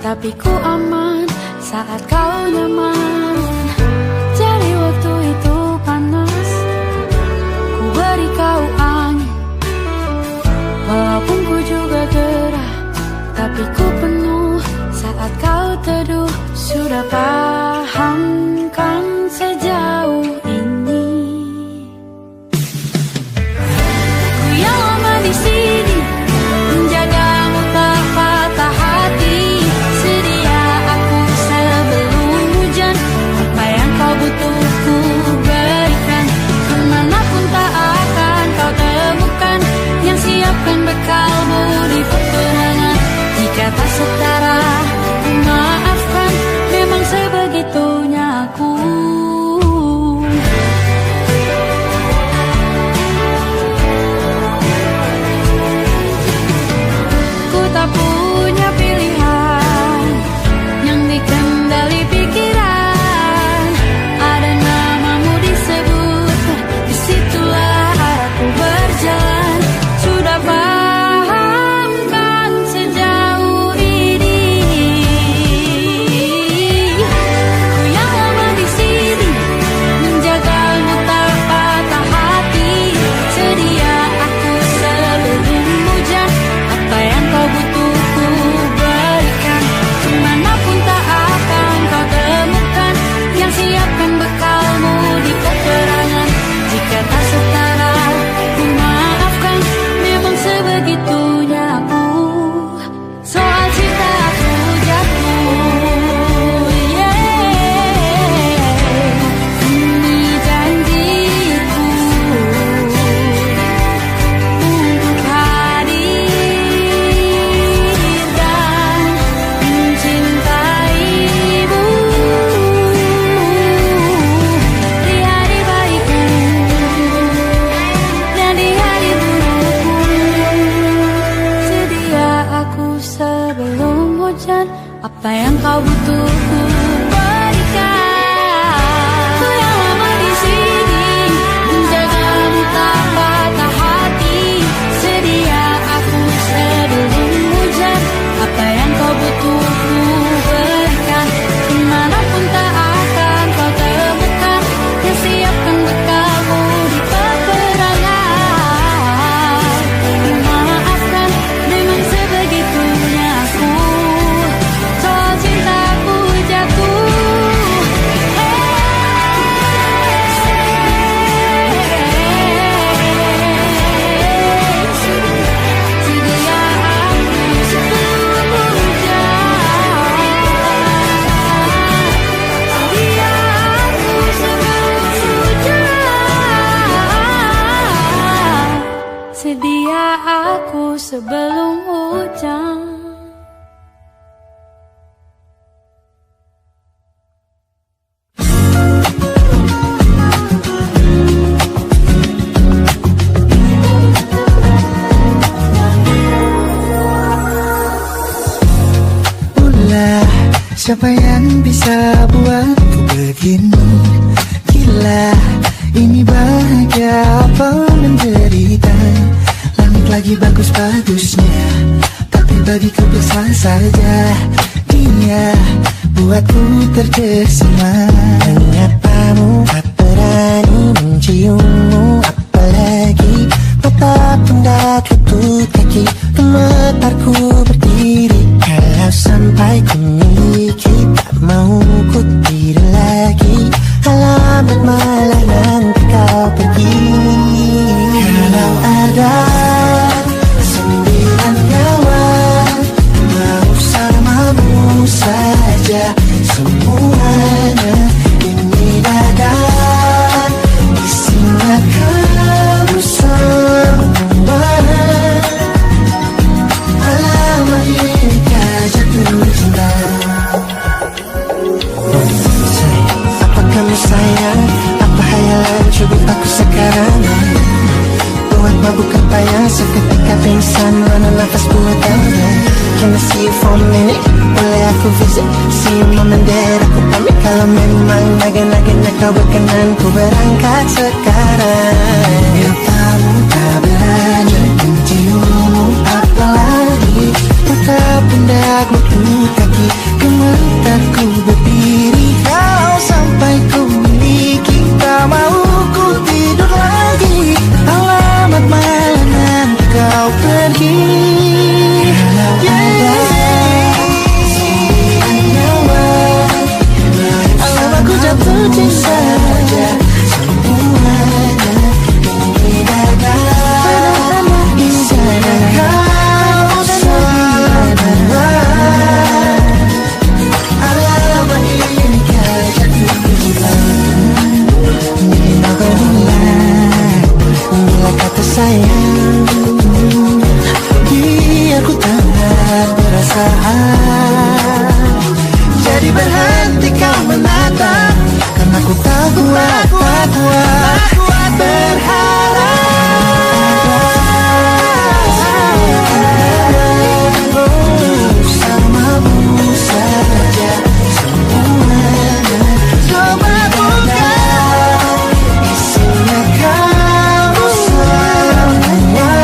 tapi ku aman saat kau nyaman. Jadi waktu itu panas, ku beri kau angin. Walaupun ku juga gerah, tapi ku penuh saat kau teduh. Sudah paham kan sejauh ini? Ku yang lama di sini, menjagamu tak patah hati. Sedia aku sebelum hujan, apa yang kau butuh ku berikan. Kemanapun tak akan kau temukan, yang siapkan bekalmu di peperangan. Jika tak setara, ku maafkan, memang sebegitunya aku. Ku tak punya pilihan yang dikendali pikiran. Ada namamu disebut, disitulah aku berjalan. Sudah paham kan sejauh ini? Ku yang lama di sini, menjagamu tak patah hati. Sedia aku sebelum hujan, apa yang kau butuh ku berikan. Kemanapun tak akan kau temukan, yang siapkan bekalmu di peperangan. Jika tak setara, ku maafkan, memang sebegitunya aku. Soal cinta aku jatuh, ini janjiku untuk hadir dan mencintaimu di hari baikku dan di hari burukku. Sedia aku sebelum hujan, apa yang kau butuh ku berikan. Ku yang lama di sini, menjagamu tak patah hati. Sedia aku sebelum hujan, apa yang kau butuh ku berikan. Kemanapun tak akan kau temukan, yang siapkan bekalmu di peperangan. Maafkan, memang sebegitunya aku. Soal cintaku jatuh, sedia aku sebelum hujan. Sedia aku sebelum hujan. Sedia aku sebelum hujan. Ulah, siapa yang bisa buatku begini? Gila, ini bahagia apa menderita? Langit lagi bagus-bagusnya, tapi bagiku biasa saja. Dia buatku terkesima. Menyapamu, tak berani menciummu. Apalagi mata pun dah tutup kaki, gemetarku berdiri. Kalau sampai ku miliki, tak mau ku tidur lagi. Alamat malah nanti kau pergi. Kalau ada 9 nyawa, mau samamu saja semuanya. Ini dada, isinya kamu semua. Alamat ini jatuh cinta. Apa kamu sayang? Apa hayalan cubit aku sekarang? Buat mabuk apa yang seketika pingsan, mana nafas buat kamu. Can I see you for a minute? Boleh aku visit? See you mom and dad, aku pamit. Kalau memang naga-naganya kau berkenan, ku berangkat sekarang. Bila kamu tak berani menciummu, apalagi tatap pundakmu peluk kaki, gemetarku berdiri. Kalau sampai ku miliki, tak mau ku tidur lagi. Alamat mana kau pergi? Alamatku jatuh cinta, semuanya ini datang. Indah kau semua. Alamat ini kau jatuh cinta. Bila kata sayang, biar ku tak perasaan. Jadi berhenti kau menatap, karena ku tak kuat berharap. Bersamamu saja semuanya. Coba buka, isinya kamu semua.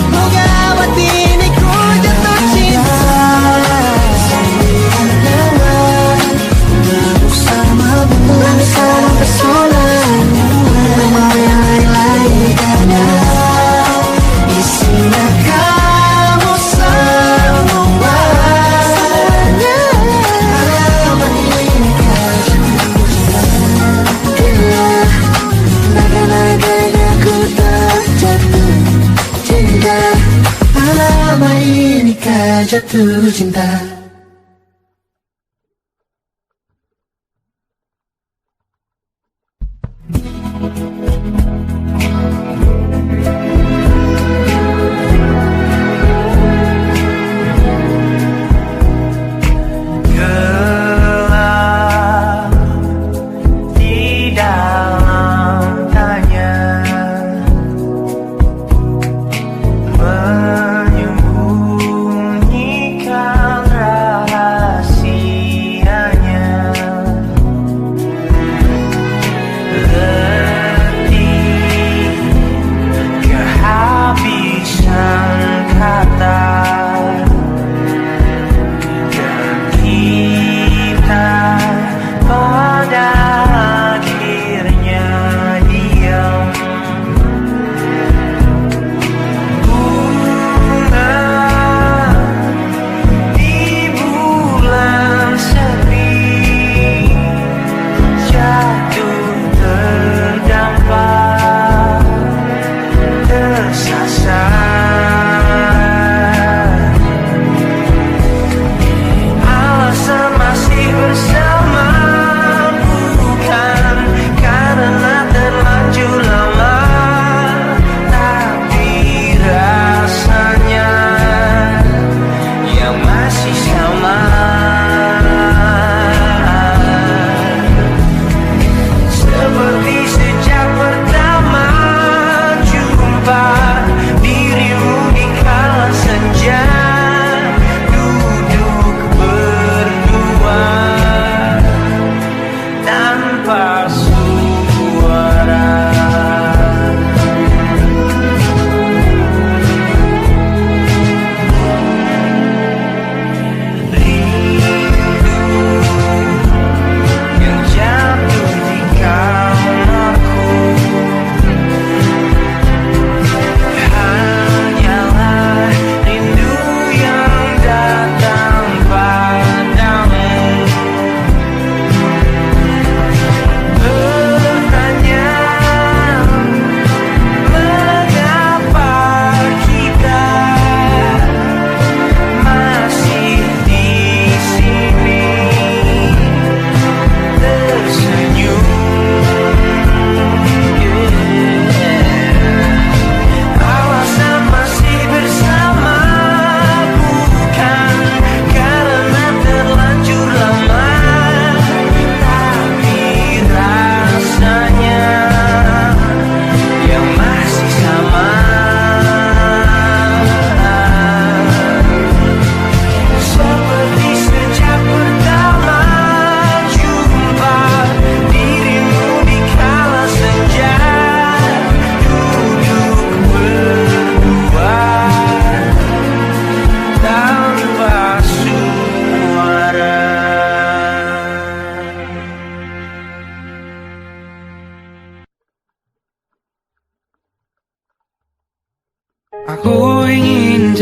Moga hati ini ku jatuh cinta. Bersama pesona membawa yang lain-lain ada. Isinya kamu semua. Alamat ini kau jatuh cinta. Naga-naganya ku terjatuh cinta. Alamat ini kau jatuh cinta. Gelap di dalam tanya, menyembunyikan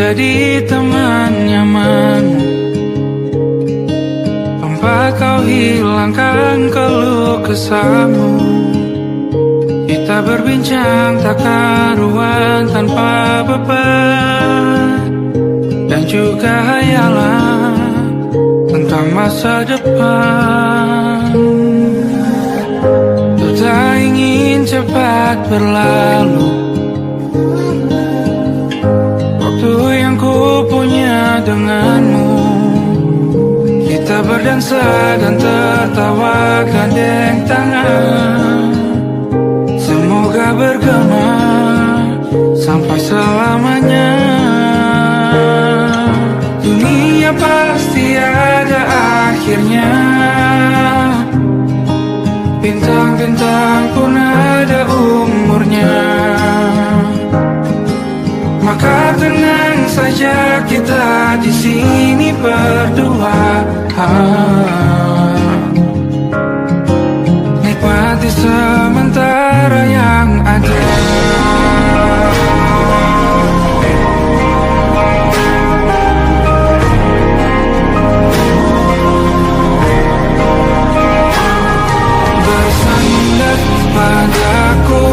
jadi teman nyaman tanpa kau hilangkan keluh kesahmu. Kita berbincang tak karuan tanpa beban, dan juga hayalan tentang masa depan. Ku tak ingin cepat berlalu waktu yang ku punya denganmu. Kita berdansa dan tertawa gandeng tangan, semoga bergema sampai selamanya. Dunia pasti ada akhirnya, bintang-bintang pun ada umurnya. Maka tenang saja kita di sini berdua, nikmati sementara yang ada. Bersandar padaku,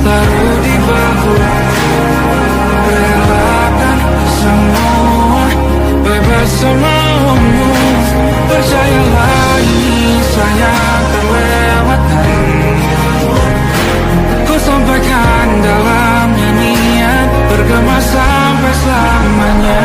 taruh di bahu, relakan semua, bebas semaumu. Percayalah ini saya terlewatkan, ku sampaikan dalam nyanyian, bergema sampai selamanya.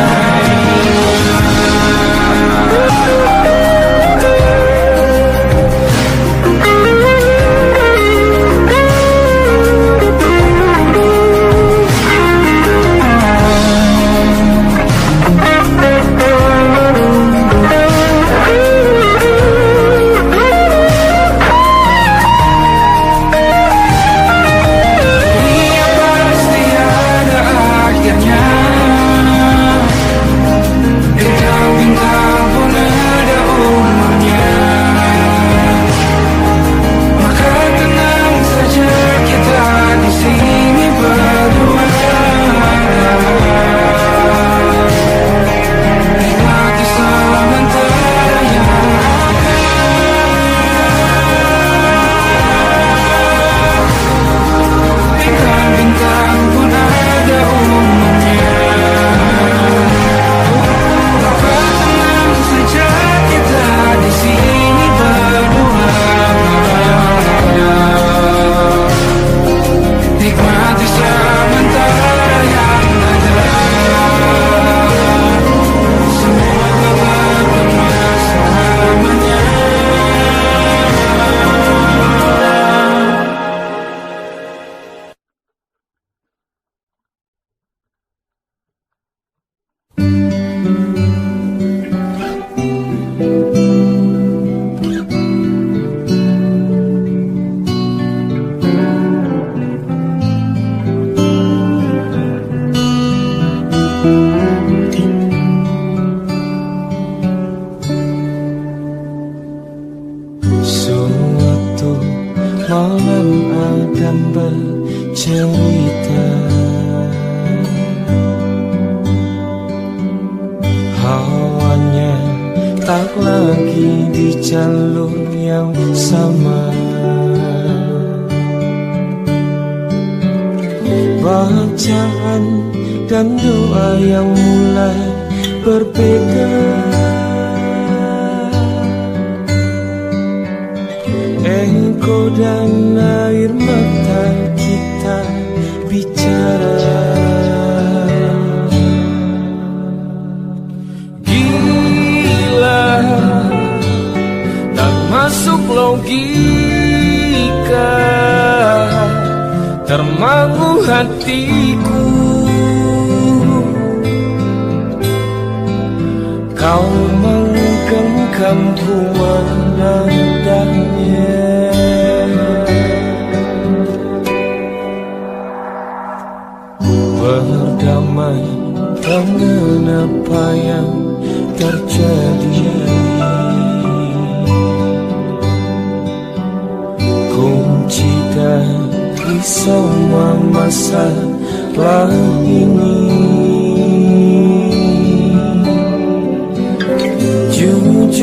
Berdamai dengan apa yang terjadi, kunci dari semua masalah ini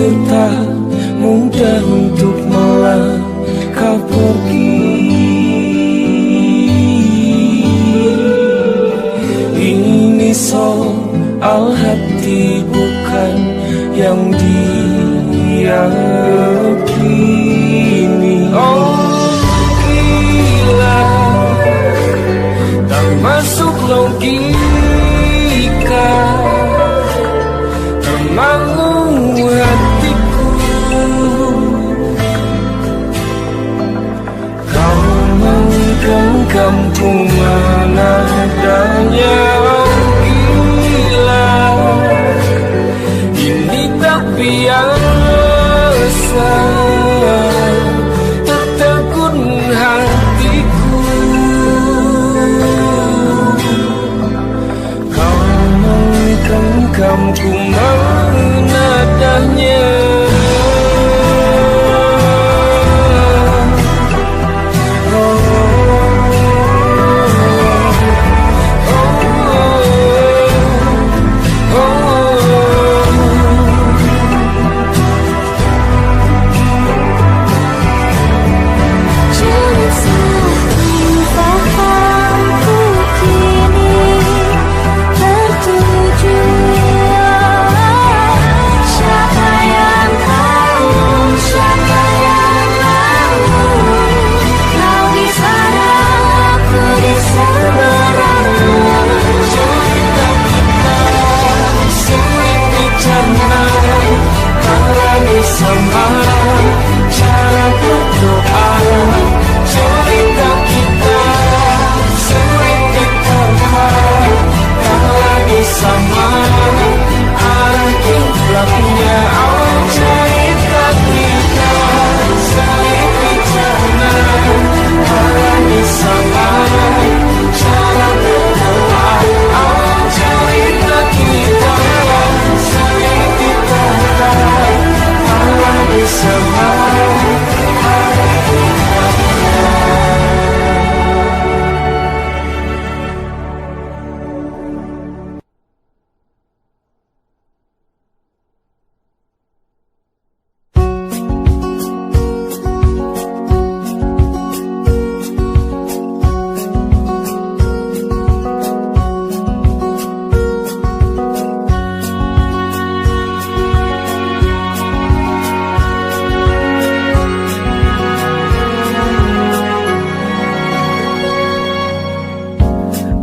itu tak mudah untuk melangkah pergi. Ini soal hati bukan yang diyakini. Oh gila, tak masuk logika, termangu hatiku. Kau menggenggamku mana adanya. Oh gila, ini tak biasa, tertegun hatiku. Kau menggenggamku mana adanya.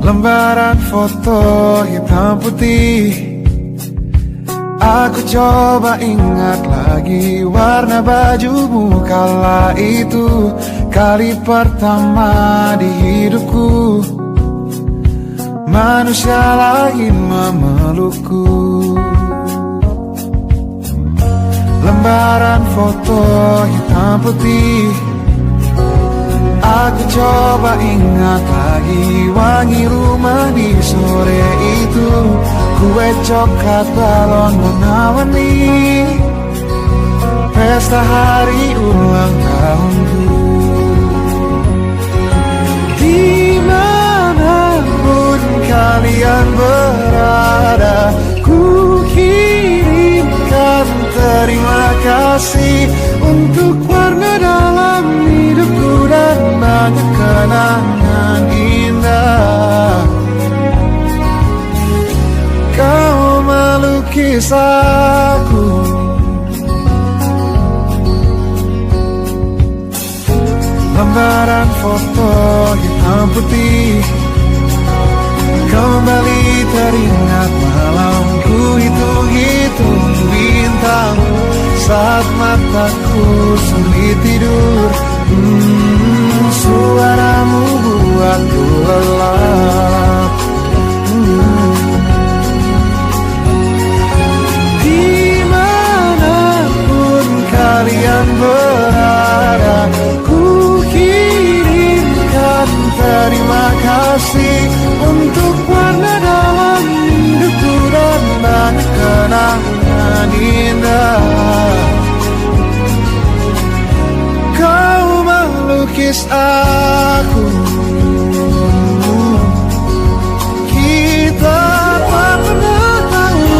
Lembaran foto hitam putih, aku coba ingat lagi warna bajumu kala itu. Kali pertama di hidupku manusia lain memelukku. Lembaran foto hitam putih, aku coba ingat lagi wangi rumah di sore itu. Kue coklat balon warna-warni, pesta hari ulang tahunku. Dimanapun kalian berada, ku kirimkan terima kasih untuk warna dalam hidupku dan banyak kenangan indah. Kau melukis aku, lembaran foto hitam putih, kembali teringat malamku hitung-hitung bintang saat mataku sulit tidur. Suaramu buatku lelap. Dimanapun kalian berada, ku kirimkan terima kasih untuk warna dalam hidupku dan banyak kenangan indah. Kau melukis aku, kita tak pernah tahu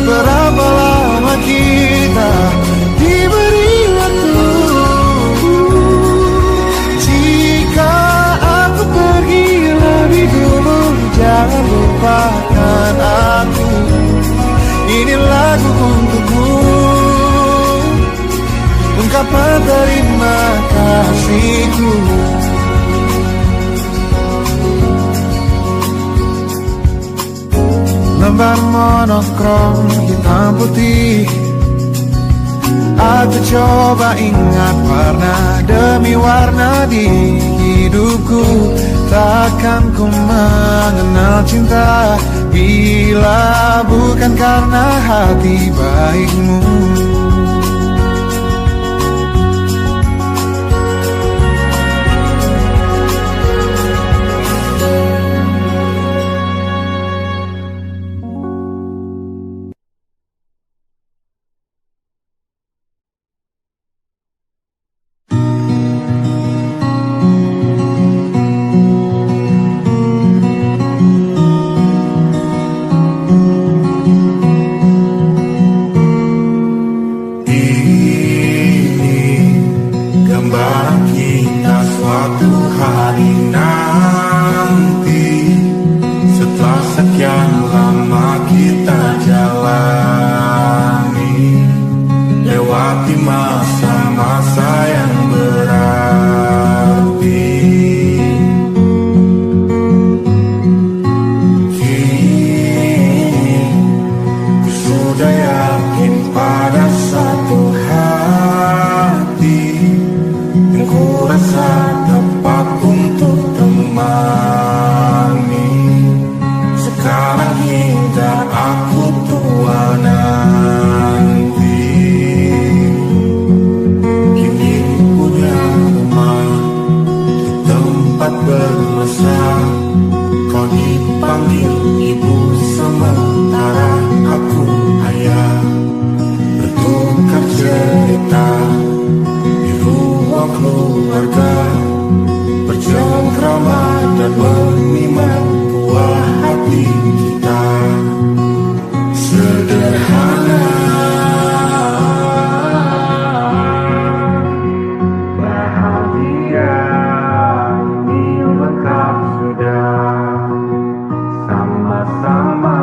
berapa lama kita dapat terima kasihku. Lembar monokrom hitam putih, aku coba ingat warna demi warna di hidupku. Takkan ku mengenal cinta bila bukan karena hati baikmu. Sama-sama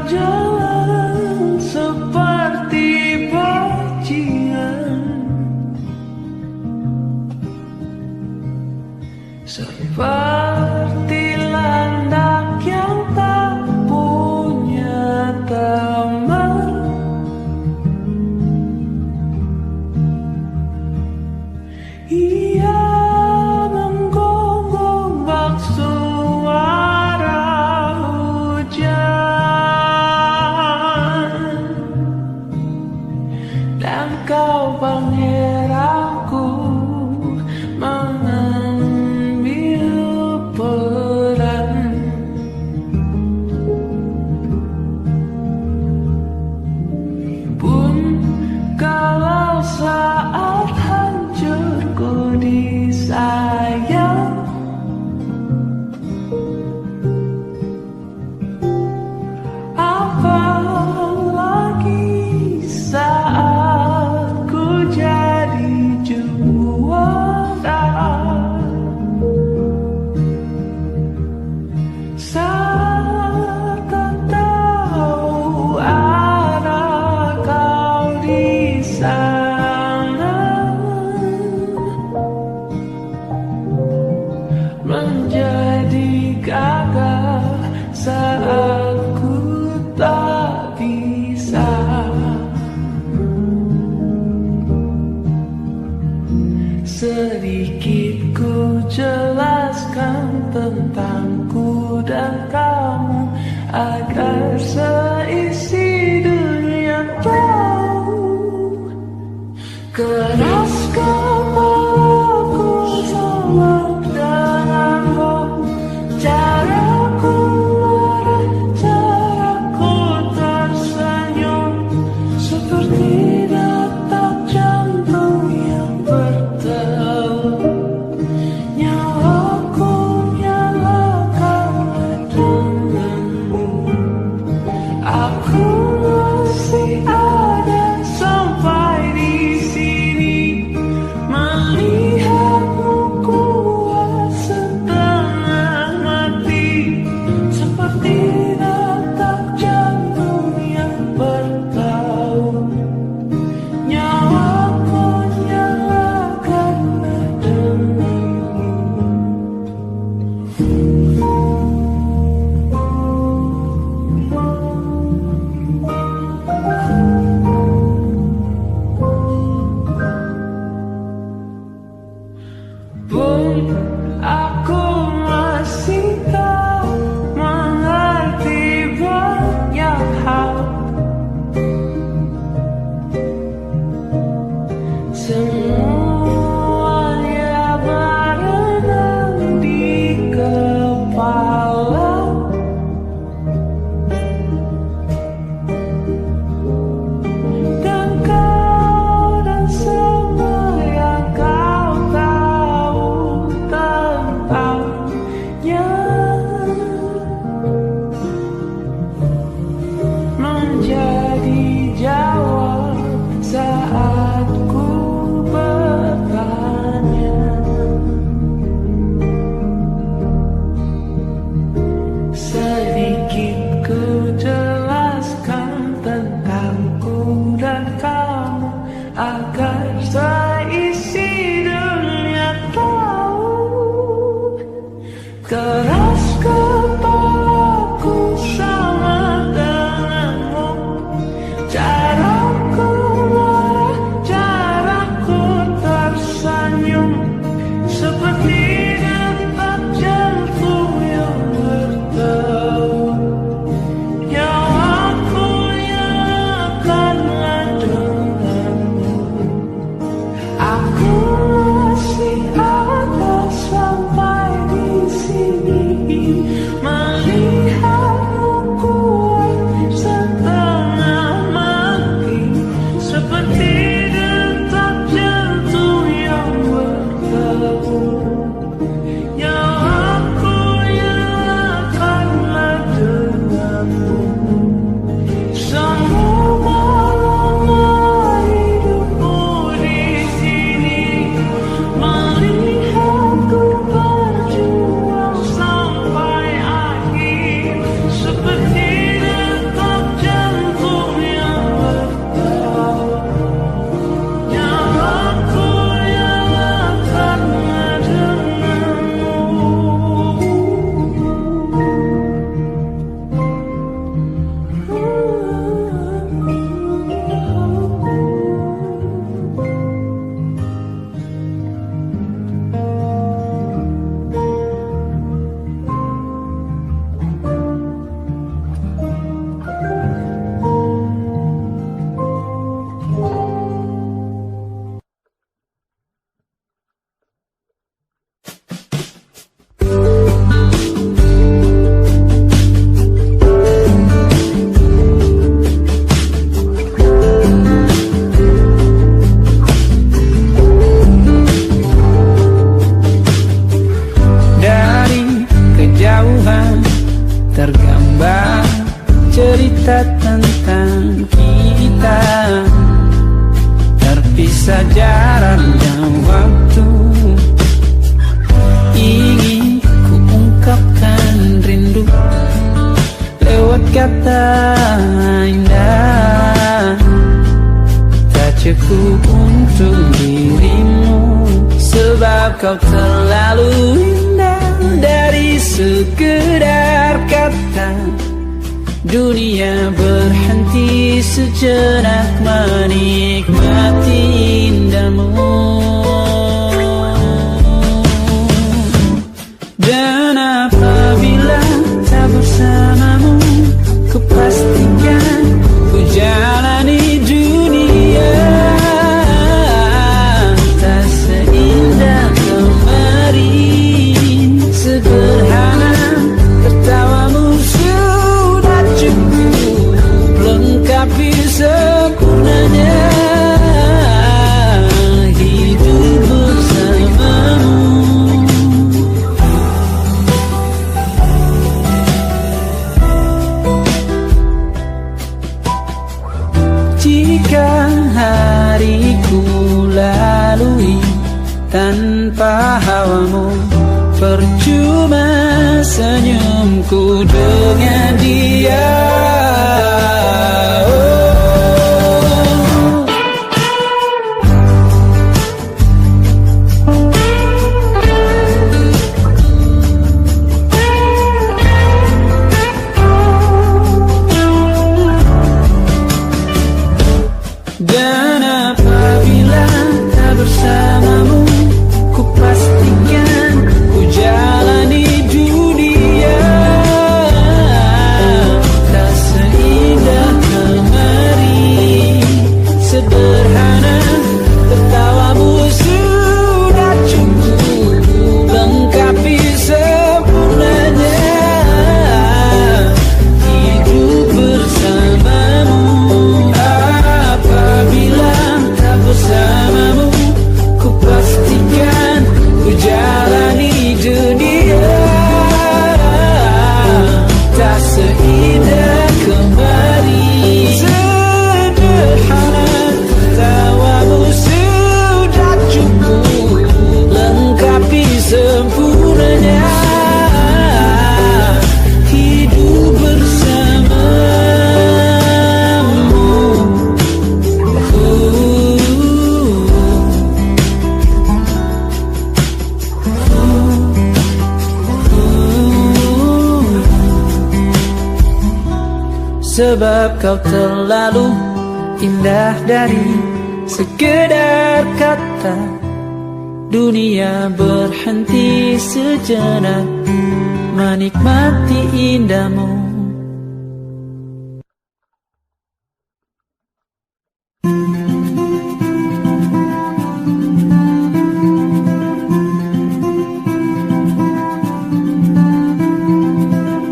berjalan seperti bajingan, seperti landak yang tak punya teman. Ia menggonggong bak suara hujan, dan kau pangeranku mengambil peran. Pun kalau saat hancurku disayang, apalagi saat ku jadi juara. Saat tak tahu arah kau di sana, menjadi gagah saat ku tak bisa. Sedikit ku jelaskan tentangku dan kamu, agar seisi dunia tahu. Keras kepalaku selalu denganmu, caraku marah, caraku tersenyum, seperti detak jantung yang berdebar. Nyawaku nyalakan kejauhan tergambar cerita tentang kita, terpisah jarak dan waktu. Ingin ku ungkapkan rindu lewat kata indah, tak cukup untuk dirimu, sebab kau terlalu indah. Dari sekedar kata, dunia berhenti sejenak menikmati indahmu. Dan apabila tak bersamamu, ku pastikan ku jalani dunia tak seindah kemarin. Sederhana tertawamu sudah cukup lengkapi sempurnanya hidup bersamamu. Jika hariku lalui tanpa hawamu, percuma senyumku dengan dia. Dan apabila tak bersamamu, ku pastikan ku jalani dunia tak seindah kemarin. Sederhana tertawamu sudah cukup lengkapi sempurnanya hidup bersamamu. Apabila tak bersamamu, ku pastikan ku jalani dunia tak seindah kemarin. Sederhana tawamu sudah cukup lengkapi sempurnanya hidup bersamamu. Sebab kau terlalu indah dari sekedar kata, dunia berhenti sejenak menikmati indahmu.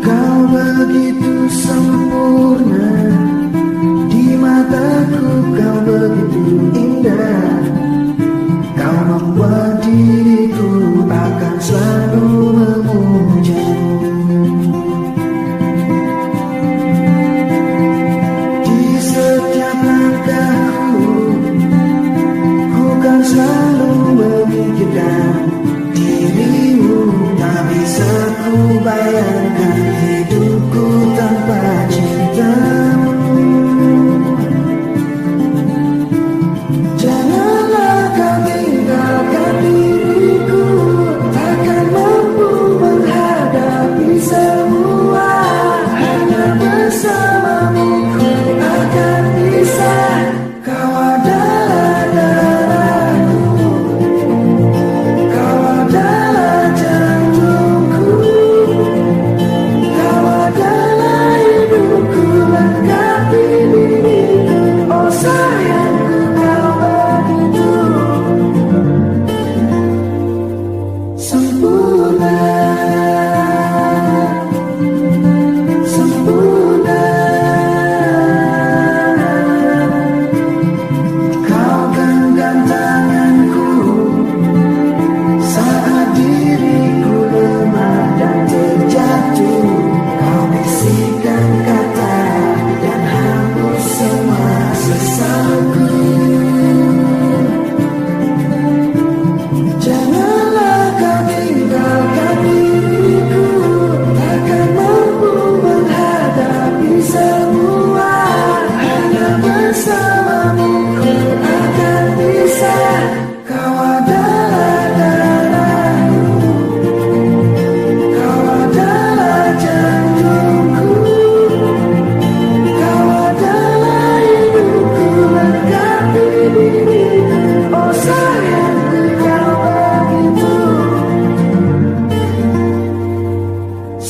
Kau begitu sempurna, di mataku kau begitu indah. Kau membuat diriku akan selalu memujamu.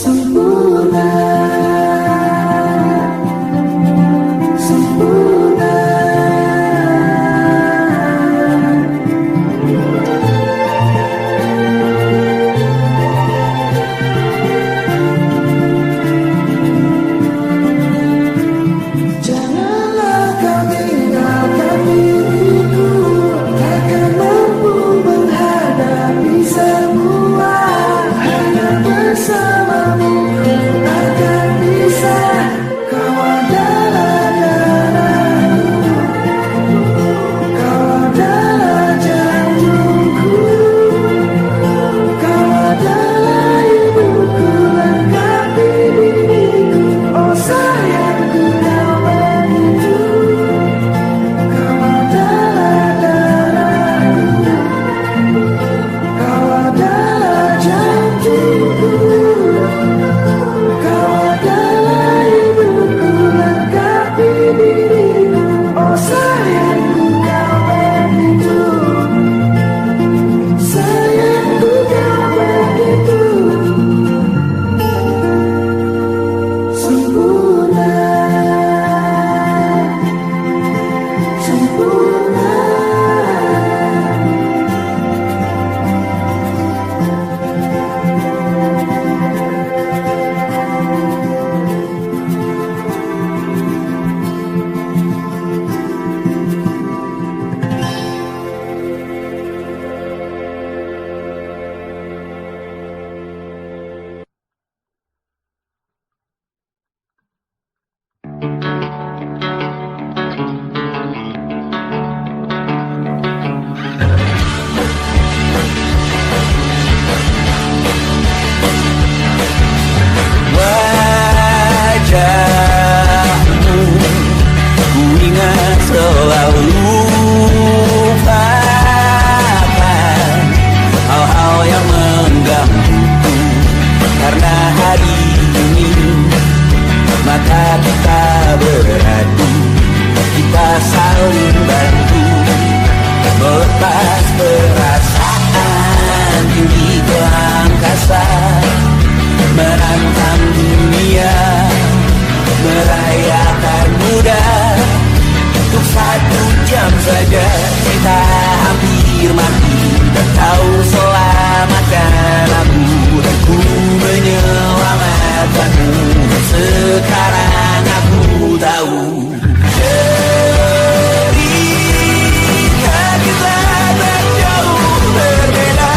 sempurna, sempurna. Janganlah kau tinggalkan diriku, takkan mampu menghadapi semua. Hanya bersamamu takkan bisa. Kau adalah darahku, kau adalah jantungku, kau adalah ibuku, lengkapi diriku. Oh sayangku, kau begitu. Kau adalah darahku, kau adalah jantungku, kau adalah ibuku, lengkapi diriku. Oh sayangku, kau begitu. Sayangku, kau begitu. Sempurna, sempurna. Wajahmu ku ingat selalu, lupakan hal-hal yang menggangguku. Karena hari ini mata kita beradu, kita saling bantu melepas perasaan tinggi ke angkasa, menantang dunia, merayakan muda. Untuk 1 jam saja kita hampir mati, dan kau selamatkan aku, dan ku menyelamatkanmu. Sekarang aku tahu cerita kita tak jauh berbeda,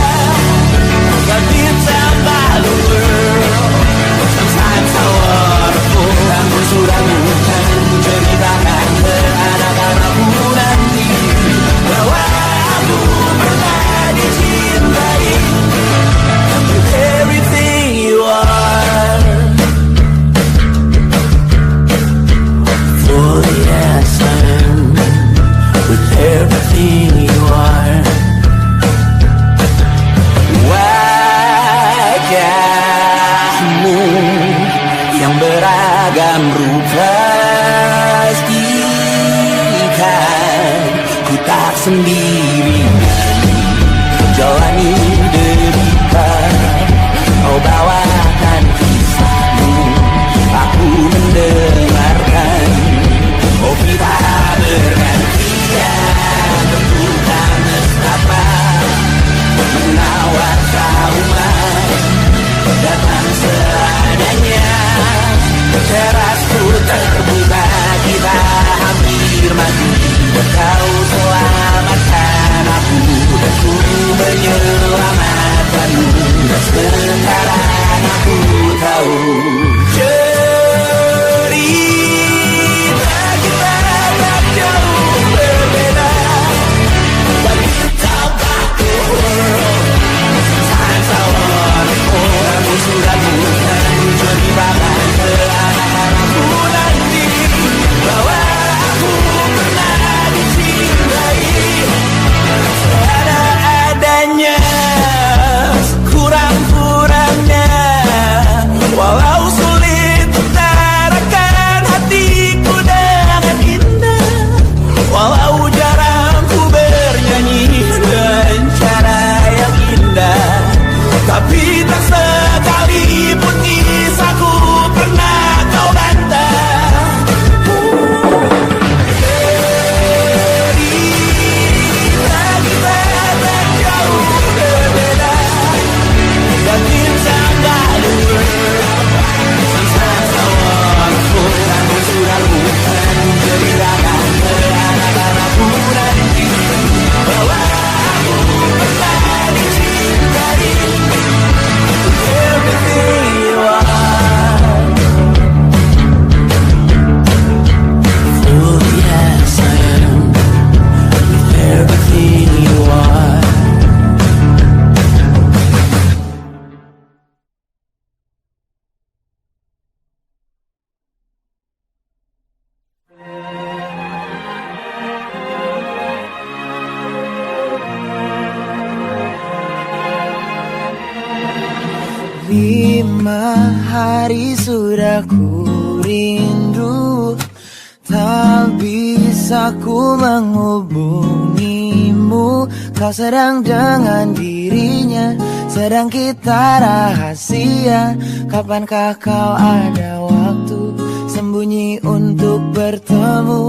but it's a battle world. Sometimes I wanna fall. Namun sudah bukan ceritakan ke anak-anakku nanti bahwa aku pernah dicintai with everything you are. For yes, I am with everything you are. Wajahmu yang beragam rupa pastikan ku tak sendiri jalani derita. Kau bawakan kisahmu, aku mendengarkan. Oh kita bergantian tentukan nestapa, menawar trauma datang seadanya. Terasku terbuka, kita hampir mati, kau selamatkan aku, dan ku menyelamatkanmu. Sekarang aku tahu cerita kita tak jauh berbeda, but it's about the world. Sometimes I wanna fall. Kamu sudah bukan ceritakan ke anak-anakku nanti bahwa aku pernah dicintai seadanya, kurang-kurangnya, walau lama hari sudah ku rindu, tak bisa ku menghubungimu. Kau sedang dengan dirinya, sedang kita rahasia. Kapankah kau ada waktu sembunyi untuk bertemu?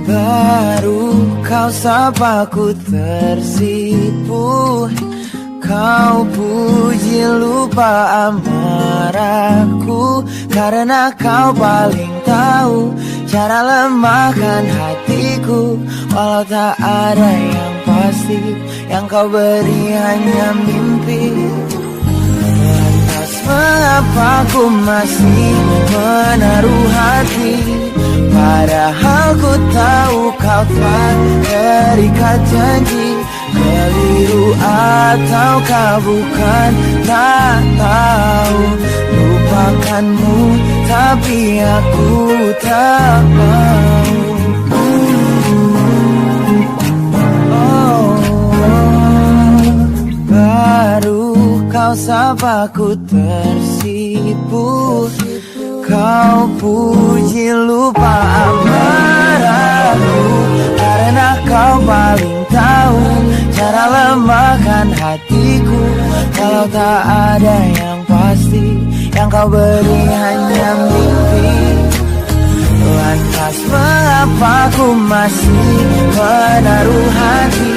Baru kau sapa ku tersipu, kau puji lupa amarahku. Karena kau paling tahu cara lemahkan hatiku. Walau tak ada yang pasti, yang kau beri hanya mimpi. Lantas mengapa ku masih menaruh hati, padahal ku tahu kau telah terikat janji. Keliru ataukah bukan, tak tahu. Lupakanmu tapi aku tak mau. Baru kau sapa ku tersipu, kau puji lupa amarahku. Karena kau paling tahu cara lemahkan hatiku. Kalau tak ada yang pasti, yang kau beri hanya mimpi. Lantas mengapa ku masih menaruh hati,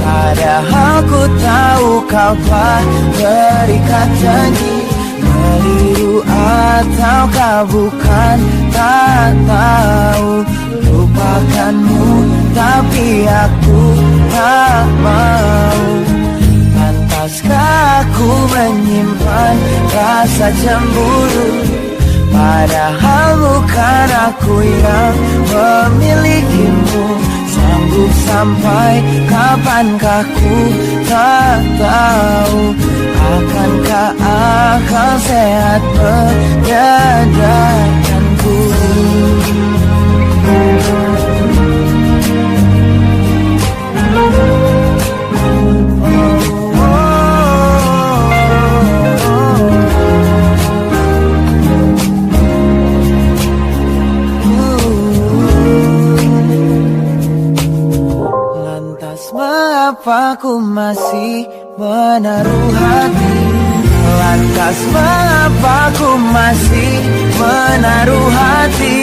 padahal ku tahu kau telah terikat janji. Keliru ataukah bukan, tak tahu. Lupakanmu tapi aku tak mau. Pantaskah aku menyimpan rasa cemburu, padahal bukan aku yang memilikimu. Sanggup sampai kapankah ku tak tahu. Akankah akal sehat menyadarkanku? Lantas mengapa ku masih menaruh hati? Lantas mengapa ku masih menaruh hati,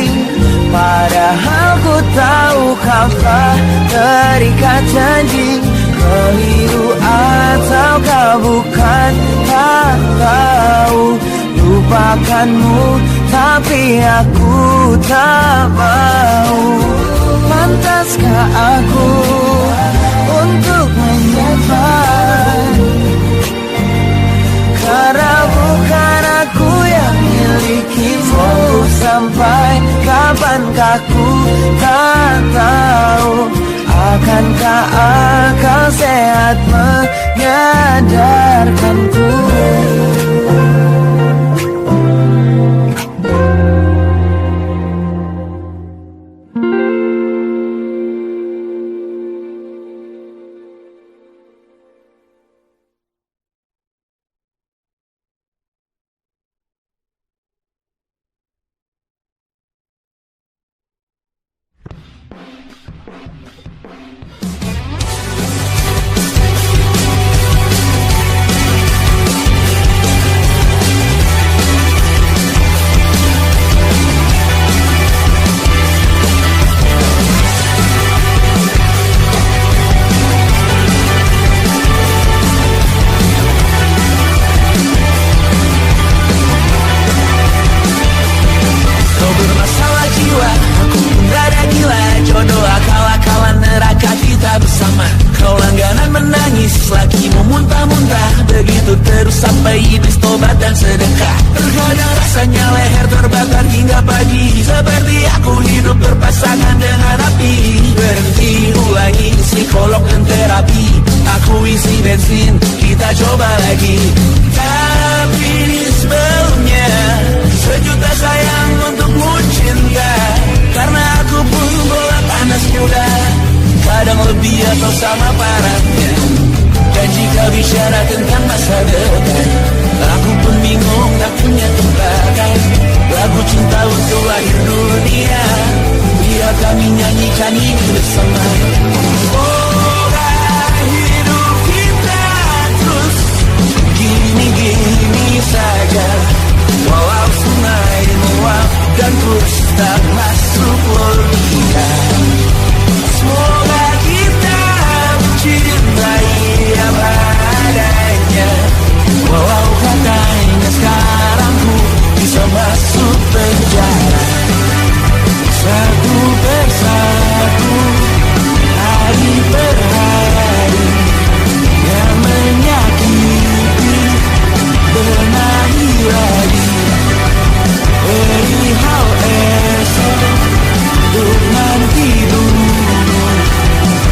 padahal ku tahu kau telah terikat janji. Keliru ataukah bukan, tak tahu. Lupakanmu tapi aku tak mau. Pantaskah aku untuk menyimpan, karena bukan aku yang milikimu. Sampai kapankah ku tak tahu. Akankah akal sehat menyadarkanku? Dan jika bicara tentang masa depan, aku pun bingung jalani bersama. Semoga hidup kita terus gini-gini saja, walau sungai meluap dan terus tak masuk logika. Semoga kita mencintai apa adanya, walau katanya sekarang ku bisa masuk penjara. Satu persatu, hari per hari, yang menyakiti benahi lagi. Perihal esok, untuk nanti dulu.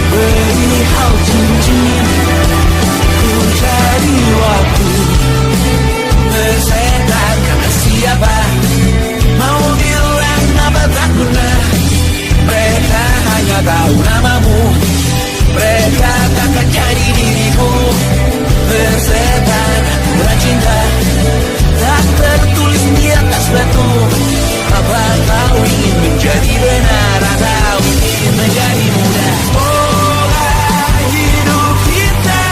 Perihal cincin, ku cari waktu. Bersetan kata siapa, mau bilang apa tak guna. Mereka hanya tahu namamu, mereka takkan jadi dirimu. Bersetan bukan cinta, tak tertulis di atas batu. Apa kau ingin menjadi benar atau ingin menjadi mudah? Semoga hidup kita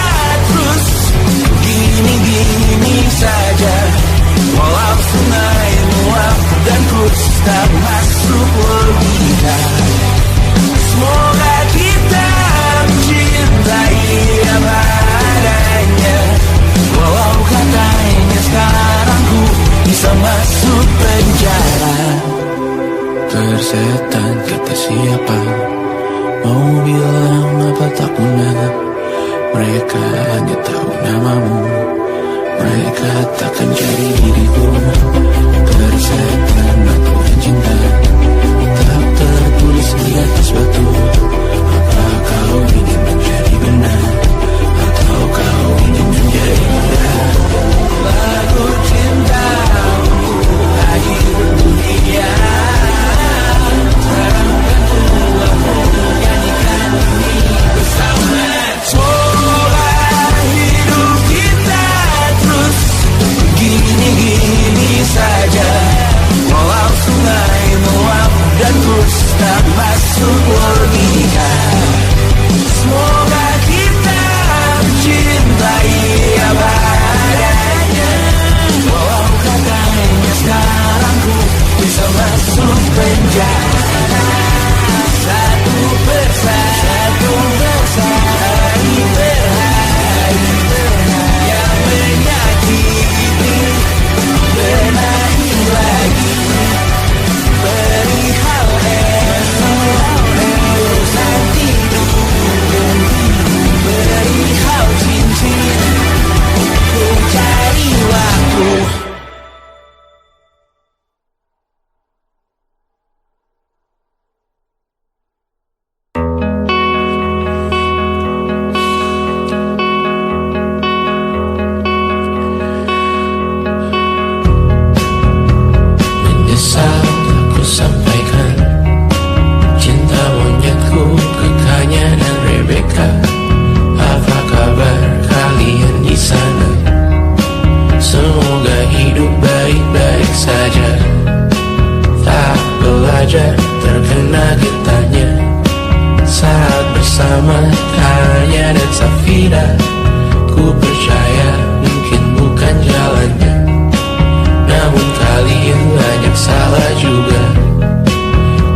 terus gini-gini saja, walau sungai meluap dan terus tak masuk logika. Semoga kita mencintai apa adanya, walau katanya sekarang ku bisa masuk penjara. Persetan kata siapa, mau bilang apa tak guna. Mereka hanya tahu namamu, mereka takkan jadi diriku. Persetan aturan cinta, tak tertulis di atas batu. Apa kau ingin menjadi benar, atau kau ingin menjadi mudah? Lagu cinta untuk akhir dunia, terangkan tuah menyanyikan ini bersama. Semoga hidup kita terus gini-gini saja, walau sungai meluap dan terus tak masuk logika. Semoga kita mencintai apa adanya, walau katanya sekarang ku bisa masuk penjara. Satu persatu, hari per hari, yang menyakiti benahi lagi. Perihal esok, nanti dulu. Perihal cincin, ku cari waktu. Menyesal aku sampaikan cinta monyetku ke Kanya dan Rebecca. Apa kabar kalian di sana? Semoga hidup baik-baik saja. Tak belajar terkena getahnya saat bersama Kanya dan Safira. Ku percaya mungkin bukan jalannya, namun kalian banyak salah juga.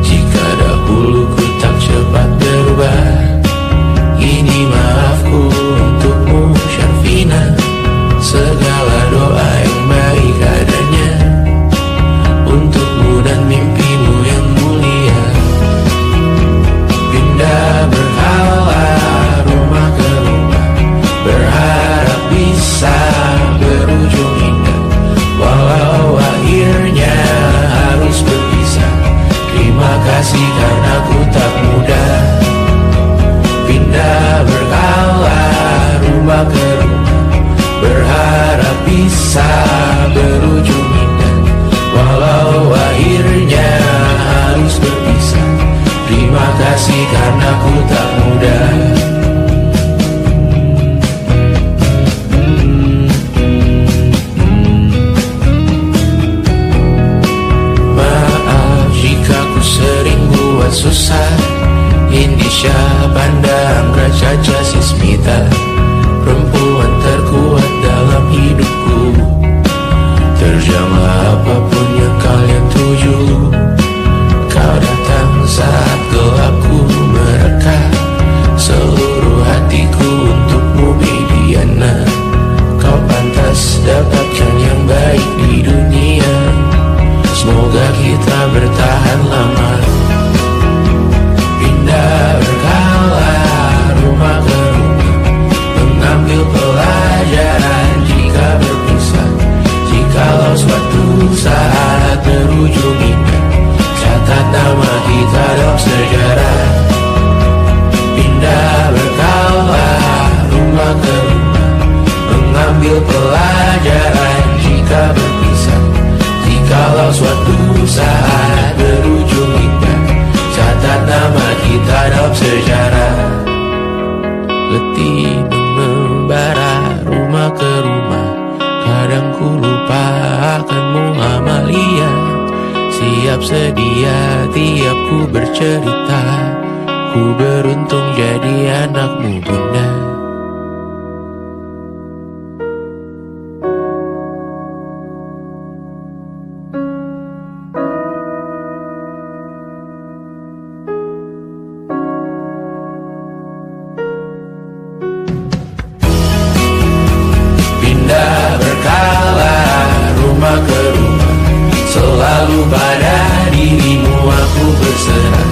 Jika dahulu ku tak cepat berubah, ini maafku untukmu Syarfina. Segala doa yang baik adanya untukmu dan mimpimu yang mulia. Pindah berhala rumah ke rumah, berharap bisa berujung indah, walau akhirnya harus berpisah. Terima kasih karena ku tak mudah. Pindah berkala rumah ke rumah, berharap bisa berujung indah, walau akhirnya harus berpisah. Terima kasih karena ku tak mudah. Maaf jika ku sering buat susah Indonesia pandang Raja Sismita, perempuan terkuat dalam hidupku. Terjanglah apapun yang kalian tuju. Kau datang saat gelapku mereka, seluruh hatiku untukmu Mediana. Kau pantas dapatkan yang baik di dunia. Semoga kita bertahan lama. Pindah berkala rumah ke rumah, mengambil pelajaran jika berpisah. Jikalau suatu saat berujung indah, catat nama kita dalam sejarah. Pindah berkala rumah ke rumah, mengambil pelajaran jika berpisah. Jikalau suatu saat berujung indah, catat nama kita dalam sejarah. Letih membara rumah ke rumah, kadang ku lupa akanmu Amalia. Siap sedia tiap ku bercerita, ku beruntung jadi anakmu bunda. Pindah berkala rumah ke rumah, selalu pada dirimu aku berserah.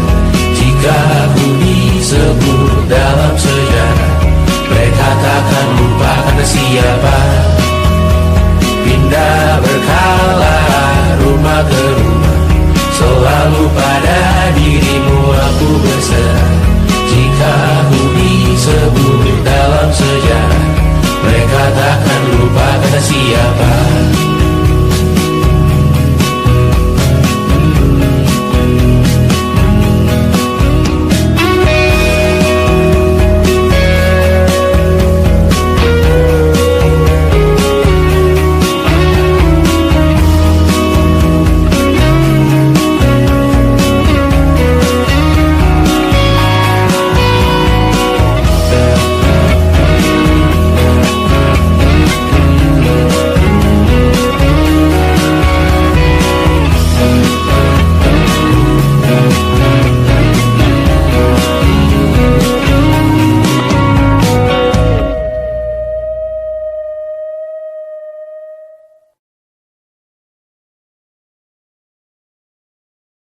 Jika aku disebut dalam sejarah, mereka takkan lupa karena siapa. Pindah berkala